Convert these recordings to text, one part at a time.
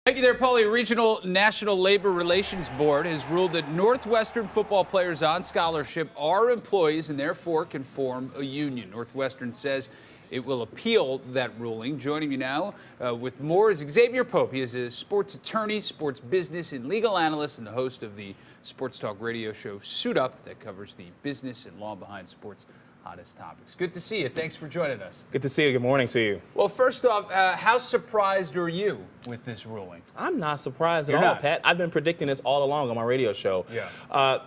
Thank you there, Paulie. Regional National Labor Relations Board has ruled that Northwestern football players on scholarship are employees and therefore can form a union. Northwestern says it will appeal that ruling. Joining me now with more is Exavier Pope. He is a sports attorney, sports business and legal analyst, and the host of the sports talk radio show Suit Up that covers the business and law behind sports hottest topics. Good to see you. Thanks for joining us. Good to see you. Good morning to you. Well, first off, how surprised are you with this ruling? I'm not surprised at all, Pat. I've been predicting this all along on my radio show. Yeah.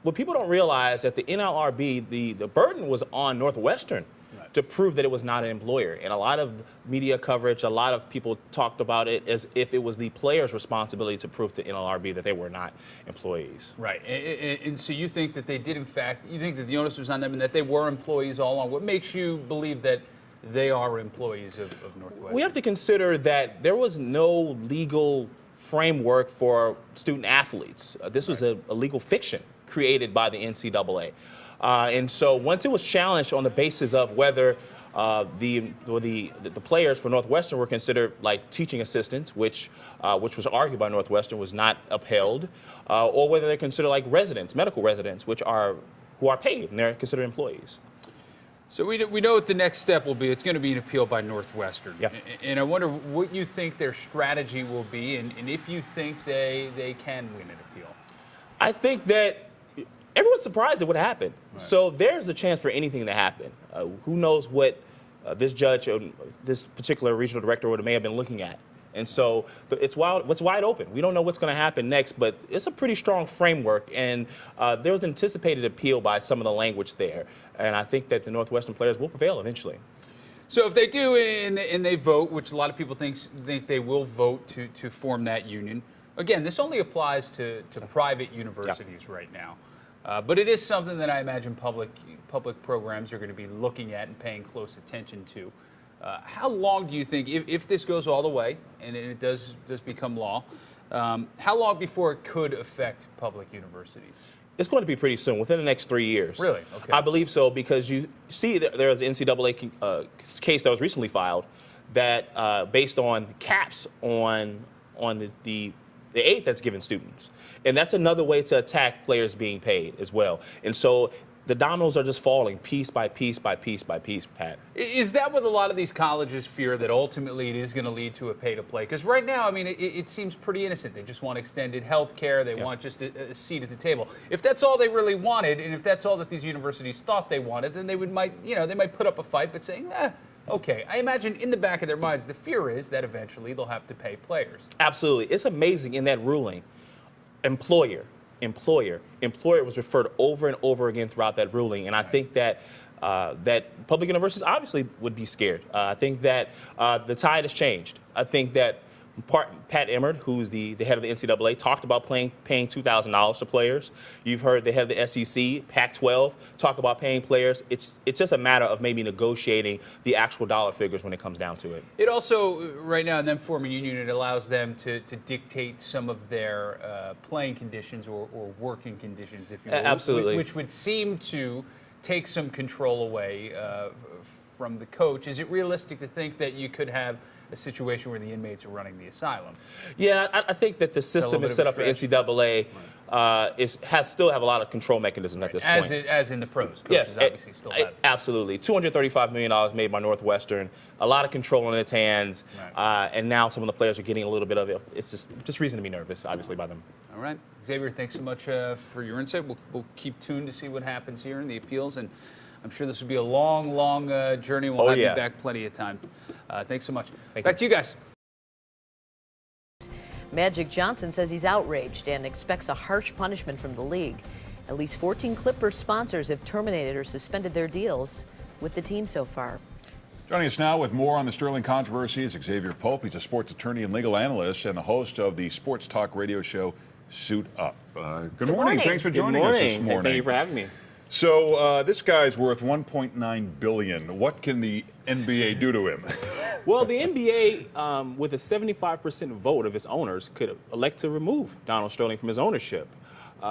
What people don't realize that the NLRB, the burden was on Northwestern to prove that it was not an employer. And a lot of media coverage, a lot of people talked about it as if it was the player's responsibility to prove to NLRB that they were not employees. Right. And so you think that they did, in fact, you think that the onus was on them and that they were employees all along. What makes you believe that they are employees of Northwestern? We have to consider that there was no legal framework for student athletes. This was a legal fiction created by the NCAA. And so once it was challenged on the basis of whether the players for Northwestern were considered like teaching assistants, which was argued by Northwestern was not upheld, or whether they're considered like residents, medical residents, who are paid and they're considered employees. So we know what the next step will be. It's going to be an appeal by Northwestern. Yeah. And I wonder what you think their strategy will be and if you think they can win an appeal. I think that everyone's surprised at what happened. Right. So there's a chance for anything to happen. Who knows what this judge, this particular regional director may have been looking at. And so it's wide open. We don't know what's going to happen next, but it's a pretty strong framework. And there was anticipated appeal by some of the language there. And I think that the Northwestern players will prevail eventually. So if they do and they vote, which a lot of people think they will vote to form that union, again, this only applies to private universities right now. But it is something that I imagine public programs are going to be looking at and paying close attention to. How long do you think, if this goes all the way and it does become law, how long before it could affect public universities? It's going to be pretty soon, within the next 3 years. Really? Okay. I believe so, because you see that there was an NCAA case that was recently filed that based on caps on the aid that's given students. And that's another way to attack players being paid as well. And so the dominoes are just falling piece by piece by piece by piece, Pat. Is that what a lot of these colleges fear, that ultimately it is going to lead to a pay-to-play? Because right now, I mean, it seems pretty innocent. They just want extended health care. They want just a seat at the table. If that's all they really wanted, and if that's all that these universities thought they wanted, then they might put up a fight, but saying, okay. I imagine in the back of their minds, the fear is that eventually they'll have to pay players. Absolutely. It's amazing in that ruling. Employer was referred over and over again throughout that ruling, and I think that public universities obviously would be scared. I think that the tide has changed. I think that Pat Emmert, who's the head of the NCAA, talked about paying $2,000 to players. You've heard the head of the SEC, Pac-12, talk about paying players. It's just a matter of maybe negotiating the actual dollar figures when it comes down to it. It also, right now, in them forming a union, it allows them to dictate some of their playing conditions or working conditions, if you will. Absolutely. Which would seem to take some control away from the coach. Is it realistic to think that you could have a situation where the inmates are running the asylum? Yeah, I think that the system is set up for NCAA still have a lot of control mechanisms at this point. As in the pros. Yes, obviously still have. Absolutely. $235 million made by Northwestern, a lot of control in its hands, and now some of the players are getting a little bit of it. It's just reason to be nervous, obviously, by them. All right. Exavier, thanks so much for your insight. We'll keep tuned to see what happens here in the appeals, and I'm sure this will be a long, long journey. We'll have you back plenty of time. Thanks so much. Back to you guys. Magic Johnson says he's outraged and expects a harsh punishment from the league. At least 14 Clippers sponsors have terminated or suspended their deals with the team so far. Joining us now with more on the Sterling controversy is Exavier Pope. He's a sports attorney and legal analyst and the host of the sports talk radio show Suit Up. Good morning. Thanks for joining us this morning. Thank you for having me. So this guy's worth $1.9 billion. What can the NBA do to him? Well, the NBA, with a 75% vote of its owners, could elect to remove Donald Sterling from his ownership.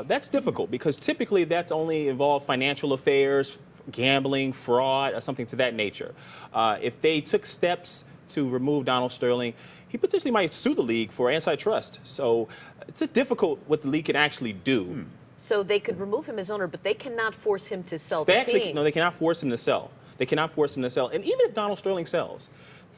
That's difficult because typically that's only involved financial affairs, gambling, fraud, or something to that nature. If they took steps to remove Donald Sterling, he potentially might sue the league for antitrust. So it's difficult what the league can actually do. So they could remove him as owner, but they cannot force him to sell the team. No, they cannot force him to sell. They cannot force him to sell. And even if Donald Sterling sells,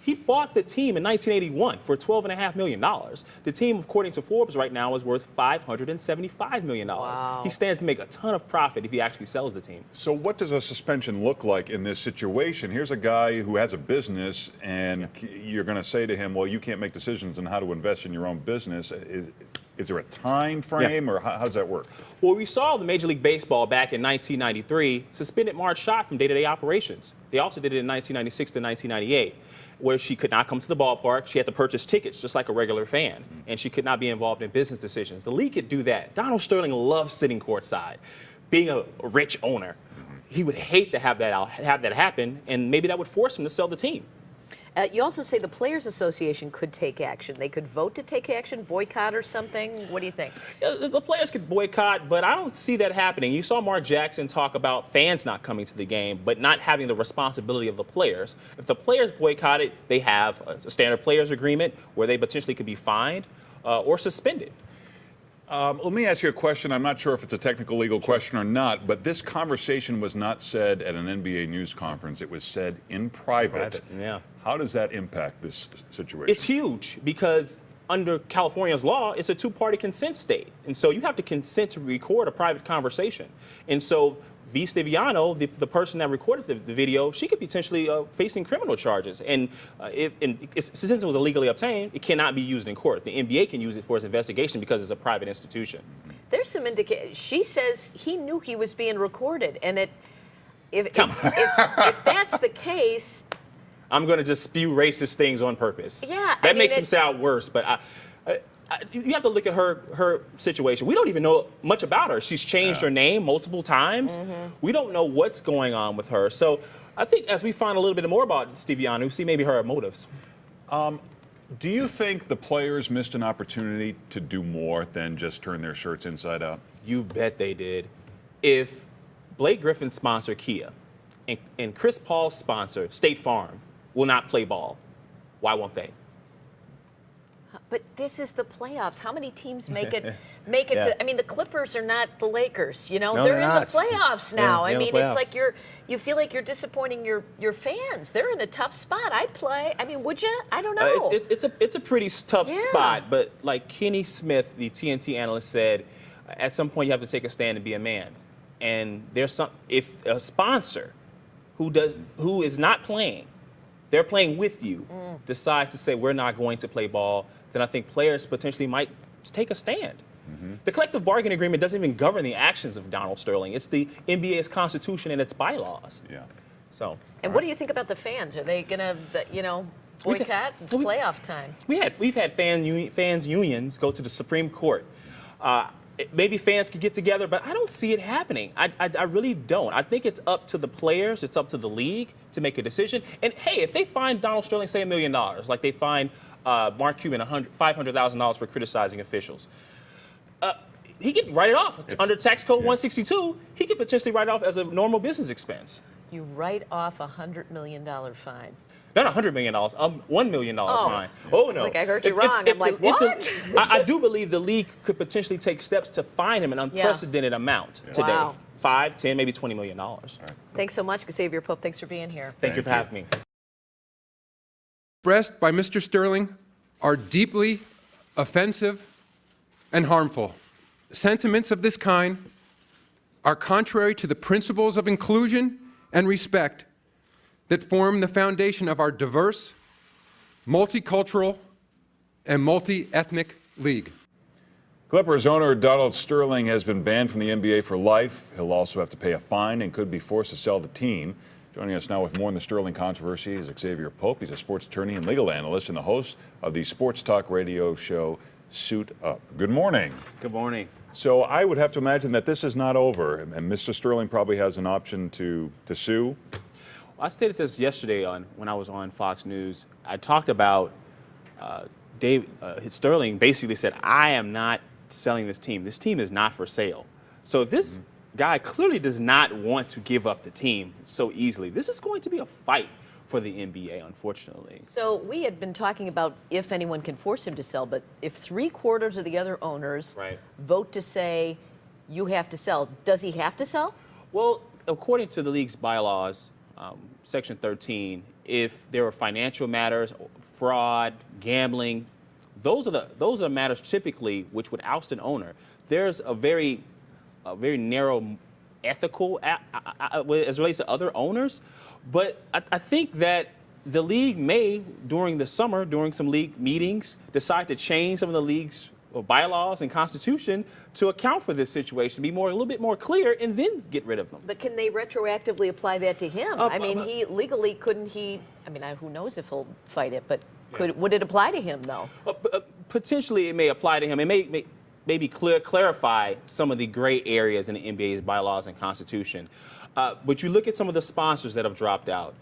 he bought the team in 1981 for $12.5 million. The team, according to Forbes, right now is worth $575 million. Wow. He stands to make a ton of profit if he actually sells the team. So what does a suspension look like in this situation? Here's a guy who has a business, and you're going to say to him, well, you can't make decisions on how to invest in your own business. Is there a time frame, or how does that work? Well, we saw the Major League Baseball back in 1993 suspended Marge Schott from day-to-day operations. They also did it in 1996 to 1998. Where she could not come to the ballpark. She had to purchase tickets just like a regular fan, and she could not be involved in business decisions. The league could do that. Donald Sterling loves sitting courtside, being a rich owner. He would hate to have that happen, and maybe that would force him to sell the team. You also say the Players Association could take action. They could vote to take action, boycott or something. What do you think? The players could boycott, but I don't see that happening. You saw Mark Jackson talk about fans not coming to the game, but not having the responsibility of the players. If the players boycott it, they have a standard players agreement where they potentially could be fined or suspended. Let me ask you a question. I'm not sure if it's a technical legal question or not, but this conversation was not said at an NBA news conference. It was said in private. Yeah. How does that impact this situation? It's huge because under California's law, it's a two-party consent state. And so you have to consent to record a private conversation. And so V. Stiviano, the person that recorded the video, she could be potentially facing criminal charges. And since it was illegally obtained, it cannot be used in court. The NBA can use it for its investigation because it's a private institution. There's some indication. She says he knew he was being recorded, and if that's the case, I'm going to just spew racist things on purpose. Yeah, that makes him sound worse, but you have to look at her situation. We don't even know much about her. She's changed her name multiple times. We don't know what's going on with her. So I think as we find a little bit more about Stiviano, we see maybe her motives. Do you think the players missed an opportunity to do more than just turn their shirts inside out? You bet they did. If Blake Griffin's sponsor, Kia, and Chris Paul's sponsor, State Farm, will not play ball, why won't they? But this is the playoffs. How many teams make it to, I mean, the Clippers are not the Lakers, you know? No, they're in not. the playoffs now. Yeah, I mean, the it's playoffs. like you feel like you're disappointing your fans. They're in a tough spot. I'd play. I mean, would you? I don't know. It's a pretty tough Yeah. spot, but like Kenny Smith, the TNT analyst, said, at some point you have to take a stand and be a man. And if a sponsor who is not playing, they're playing with you, decides to say we're not going to play ball, then I think players potentially might take a stand. The collective bargaining agreement doesn't even govern the actions of Donald Sterling. It's the NBA's constitution and its bylaws. Yeah. So. And what do you think about the fans? Are they going to, boycott? It's playoff time. We've had fans unions go to the Supreme Court. Maybe fans could get together, but I don't see it happening. I really don't. I think it's up to the players, it's up to the league to make a decision. And hey, if they fine Donald Sterling, say $1 million, like they fined Mark Cuban $500,000 for criticizing officials, he could write it off. Under tax code 162, he could potentially write it off as a normal business expense. You write off a $100 million fine. Not $100 million, $1 million fine. Oh, no. Like I heard you wrong. I'm like, what? I do believe the league could potentially take steps to fine him an unprecedented amount today. Wow. 5, 10, maybe $20 million. Thanks so much, Exavier Pope. Thanks for being here. Thank you for having me. Expressed by Mr. Sterling are deeply offensive and harmful. Sentiments of this kind are contrary to the principles of inclusion and respect that form the foundation of our diverse, multicultural, and multi-ethnic league. Clippers owner Donald Sterling has been banned from the NBA for life. He'll also have to pay a fine and could be forced to sell the team. Joining us now with more on the Sterling controversy is Exavier Pope. He's a sports attorney and legal analyst and the host of the sports talk radio show Suit Up. Good morning. Good morning. So I would have to imagine that this is not over, and Mr. Sterling probably has an option to sue. Well, I stated this yesterday when I was on Fox News. I talked about Sterling basically said, I am not selling this team. This team is not for sale. So this guy clearly does not want to give up the team so easily. This is going to be a fight for the NBA, unfortunately. So we had been talking about if anyone can force him to sell, but if 3/4 of the other owners vote to say you have to sell, does he have to sell? Well, according to the league's bylaws, Section 13, if there are financial matters, fraud, gambling, those are matters typically which would oust an owner. There's a very narrow ethical as relates to other owners, but I think that the league may, during the summer, during some league meetings, decide to change some of the league's bylaws and constitution to account for this situation, be a little bit more clear, and then get rid of them. But can they retroactively apply that to him? I mean, he legally couldn't he? I mean, who knows if he'll fight it, but would it apply to him though? Potentially, it may apply to him. It may maybe clarify some of the gray areas in the NBA's bylaws and constitution. But you look at some of the sponsors that have dropped out,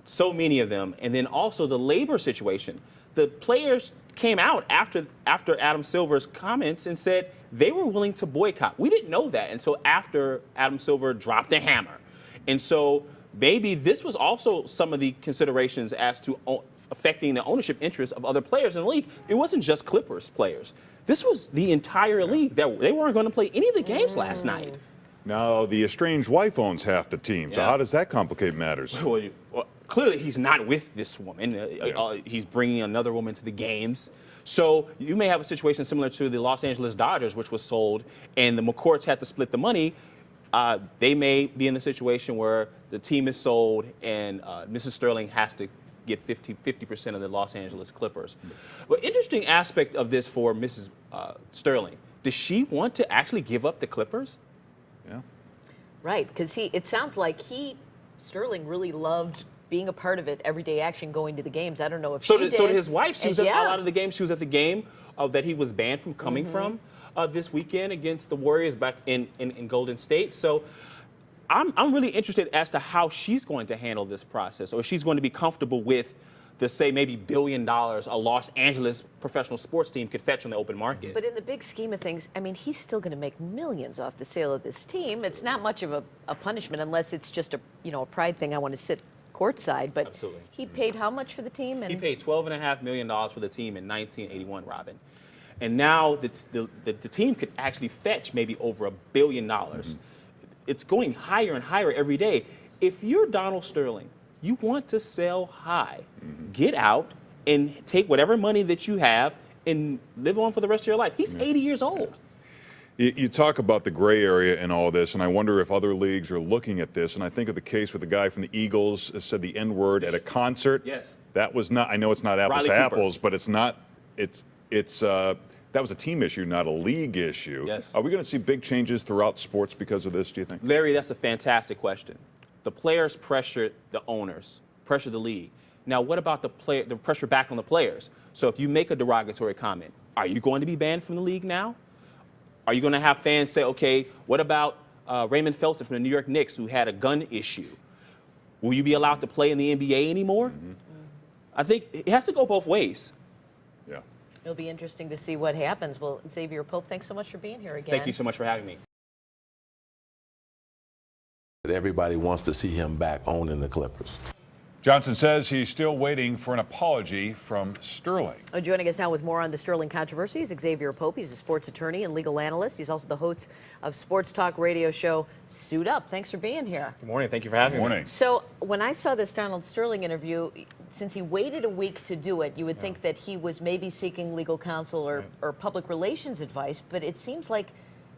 so many of them, and then also the labor situation. The players came out after Adam Silver's comments and said they were willing to boycott. We didn't know that until after Adam Silver dropped the hammer. And so maybe this was also some of the considerations as to affecting the ownership interests of other players in the league. It wasn't just Clippers players. This was the entire league that they weren't going to play any of the games last night. Now, the estranged wife owns half the team, so how does that complicate matters? Well, clearly, he's not with this woman. He's bringing another woman to the games. So you may have a situation similar to the Los Angeles Dodgers, which was sold, and the McCourts had to split the money. They may be in the situation where the team is sold and Mrs. Sterling has to get 50% of the Los Angeles Clippers. But interesting aspect of this for Mrs. Sterling, does she want to actually give up the Clippers? Yeah. Right, because it sounds like Sterling really loved being a part of it, everyday action, going to the games. I don't know if she did. So did his wife. She was at a lot of the games. She was at the game that he was banned from coming from this weekend against the Warriors back in Golden State. So I'm really interested as to how she's going to handle this process, or she's going to be comfortable with the, say, maybe $1 billion a Los Angeles professional sports team could fetch on the open market. But in the big scheme of things, I mean, he's still going to make millions off the sale of this team. It's not much of a punishment unless it's just a pride thing. I want to sit courtside, but absolutely. He paid how much for the team? He paid $12.5 million for the team in 1981, Robin. And now the team could actually fetch maybe over $1 billion. It's going higher and higher every day. If you're Donald Sterling, you want to sell high, get out and take whatever money that you have and live on for the rest of your life. He's 80 years old. You talk about the gray area in all this, and I wonder if other leagues are looking at this. And I think of the case with the guy from the Eagles who said the N-word at a concert. Yes. That was not, I know it's not apples to apples, but it's not, that was a team issue, not a league issue. Yes. Are we going to see big changes throughout sports because of this, do you think? Larry, that's a fantastic question. The players pressure the owners, pressure the league. Now, what about the pressure back on the players? So if you make a derogatory comment, are you going to be banned from the league now? Are you going to have fans say, okay, what about Raymond Felton from the New York Knicks who had a gun issue? Will you be allowed to play in the NBA anymore? I think it has to go both ways. Yeah. It'll be interesting to see what happens. Well, Exavier Pope, thanks so much for being here again. Thank you so much for having me. Everybody wants to see him back owning the Clippers. Johnson says he's still waiting for an apology from Sterling. Joining us now with more on the Sterling controversy is Exavier Pope. He's a sports attorney and legal analyst. He's also the host of sports talk radio show Suit Up. Thanks for being here. Good morning. Thank you for having me. So when I saw this Donald Sterling interview, since he waited a week to do it, you would think that he was maybe seeking legal counsel or public relations advice, but it seems like,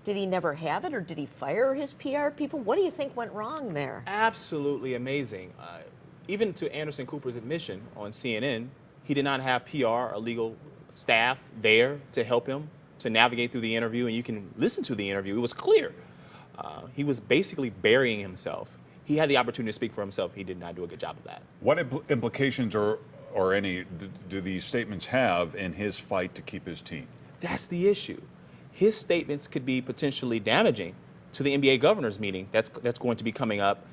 did he never have it, or did he fire his PR people? What do you think went wrong there? Absolutely amazing. Even to Anderson Cooper's admission on CNN, he did not have PR or legal staff there to help him to navigate through the interview, and you can listen to the interview. It was clear. He was basically burying himself. He had the opportunity to speak for himself. He did not do a good job of that. What implications or any do these statements have in his fight to keep his team? That's the issue. His statements could be potentially damaging to the NBA governors meeting that's going to be coming up,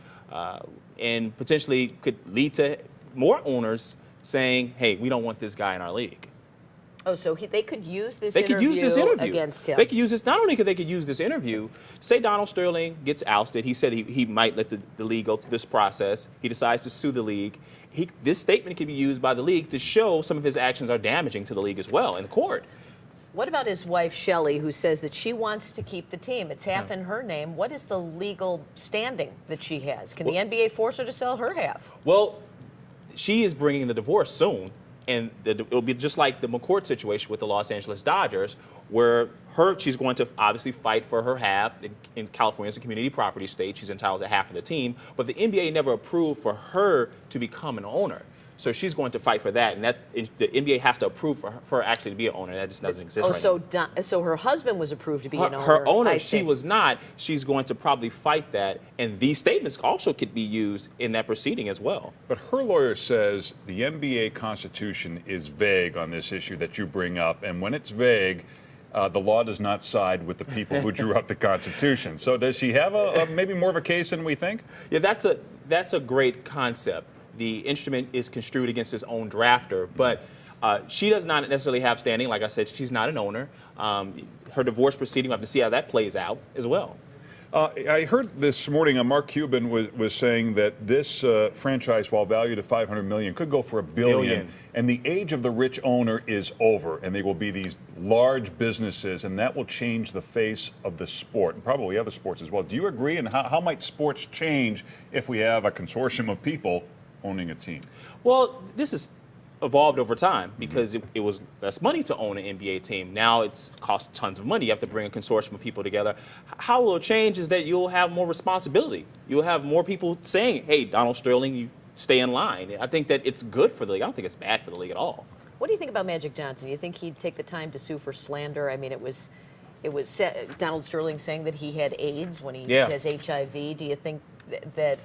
and potentially could lead to more owners saying, hey, we don't want this guy in our league. Oh, so they could use this They could use this interview against him. They could use this. Not only could they could use this interview. Say Donald Sterling gets ousted. He said he might let the league go through this process. He decides to sue the league. This statement can be used by the league to show some of his actions are damaging to the league as well in the court. What about his wife, Shelley, who says that she wants to keep the team? It's half in her name. What is the legal standing that she has? Can the NBA force her to sell her half? Well, she is bringing the divorce soon, and it'll be just like the McCourt situation with the Los Angeles Dodgers, where she's going to obviously fight for her half. In California, it's a community property state. She's entitled to half of the team, but the NBA never approved for her to become an owner. So she's going to fight for that, and the NBA has to approve for her actually to be an owner. That just doesn't exist right now. So her husband was approved to be an owner. Her owner, she was not. She's going to probably fight that, and these statements also could be used in that proceeding as well. But her lawyer says the NBA Constitution is vague on this issue that you bring up, and when it's vague, the law does not side with the people who drew up the Constitution. So does she have maybe more of a case than we think? Yeah, that's a great concept. The instrument is construed against his own drafter, but she does not necessarily have standing. Like I said, she's not an owner. Her divorce proceeding, we'll have to see how that plays out as well. I heard this morning Mark Cuban was saying that this franchise, while valued at $500 million, could go for $1 billion. And the age of the rich owner is over, and they will be these large businesses, and that will change the face of the sport, and probably other sports as well. Do you agree? And how might sports change if we have a consortium of people owning a team? Well, this has evolved over time because it was less money to own an NBA team. Now it's cost tons of money. You have to bring a consortium of people together. How it will change is that you'll have more responsibility. You'll have more people saying, hey, Donald Sterling, you stay in line. I think that it's good for the league. I don't think it's bad for the league at all. What do you think about Magic Johnson? Do you think he'd take the time to sue for slander? I mean, it was Donald Sterling saying that he had AIDS when he has HIV. Do you think that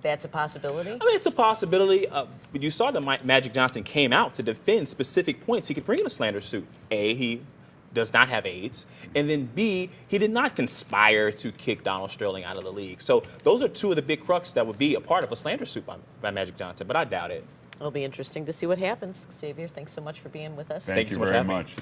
that's a possibility? I mean, it's a possibility. But you saw that Magic Johnson came out to defend specific points. He could bring in a slander suit. A, he does not have AIDS. And then B, he did not conspire to kick Donald Sterling out of the league. So those are two of the big crux that would be a part of a slander suit by Magic Johnson. But I doubt it. It'll be interesting to see what happens. Exavier, thanks so much for being with us. Thank you very much.